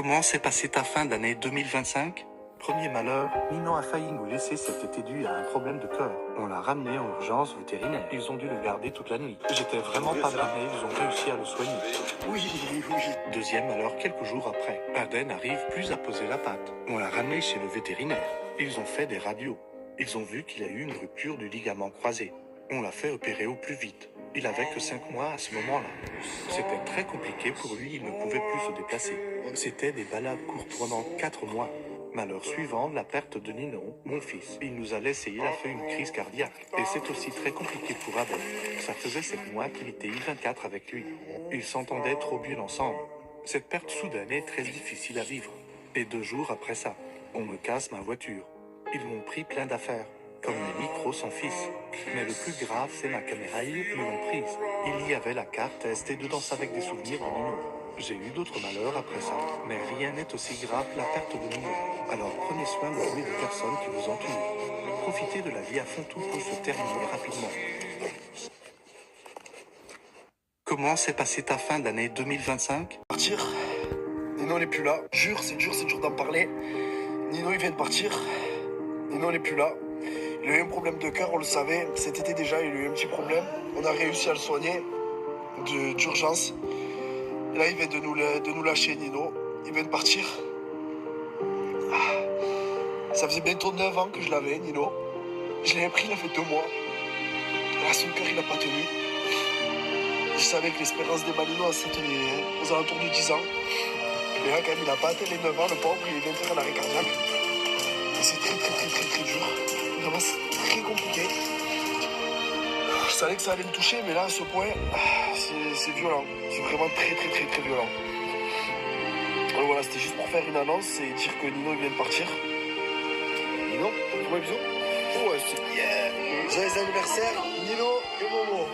Comment s'est passée ta fin d'année 2025? Premier malheur, Nino a failli nous laisser cet été dû à un problème de cœur. On l'a ramené en urgence vétérinaire. Ils ont dû le garder toute la nuit. J'étais vraiment pas bien, mais ils ont réussi à le soigner. Oui. Deuxième malheur, quelques jours après, Aden n'arrive plus à poser la patte. On l'a ramené chez le vétérinaire. Ils ont fait des radios. Ils ont vu qu'il a eu une rupture du ligament croisé. On l'a fait opérer au plus vite. Il avait que 5 mois à ce moment-là. C'était très compliqué pour lui, il ne pouvait plus se déplacer. C'était des balades courtes pendant 4 mois. Malheur suivant, la perte de Nino, mon fils. Il nous a laissé, il a fait une crise cardiaque. Et c'est aussi très compliqué pour Abel. Ça faisait 7 mois qu'il était I-24 avec lui. Ils s'entendaient trop bien ensemble. Cette perte soudaine est très difficile à vivre. Et 2 jours après ça, on me casse ma voiture. Ils m'ont pris plein d'affaires, comme mes micros sans fils. Mais le plus grave, c'est ma caméra, ils l'ont prise. Il y avait la carte SD dedans avec des souvenirs de Nino. J'ai eu d'autres malheurs après ça, mais rien n'est aussi grave que la perte de Nino. Alors prenez soin de vous et des personnes qui vous entourent. Profitez de la vie à fond, tout peut se terminer rapidement. Comment s'est passée ta fin d'année 2025? Partir. Nino n'est plus là. Jure, c'est dur d'en parler. Nino il vient de partir. Nino n'est plus là. Il a eu un problème de cœur, on le savait. Cet été déjà, il a eu un petit problème. On a réussi à le soigner d'urgence. Là, il vient de nous lâcher, Nino. Il vient de partir. Ça faisait bientôt 9 ans que je l'avais, Nino. Je l'avais pris, il a fait 2 mois. Là, son cœur, il n'a pas tenu. Je savais que l'espérance des Malinois, c'était aux alentours de 10 ans. Mais là, quand même, il n'a pas atteint les 9 ans, le pauvre, il vient de faire un arrêt cardiaque. Et c'est très dur. Vraiment, c'est très compliqué. Je savais que ça allait me toucher, mais là, à ce point, c'est violent. C'est vraiment très violent. Donc voilà, c'était juste pour faire une annonce et dire que Nino il vient de partir. Nino, fais-moi un bisou. Oh ouais, c'est yeah. Joyeux anniversaire, Nino et Momo.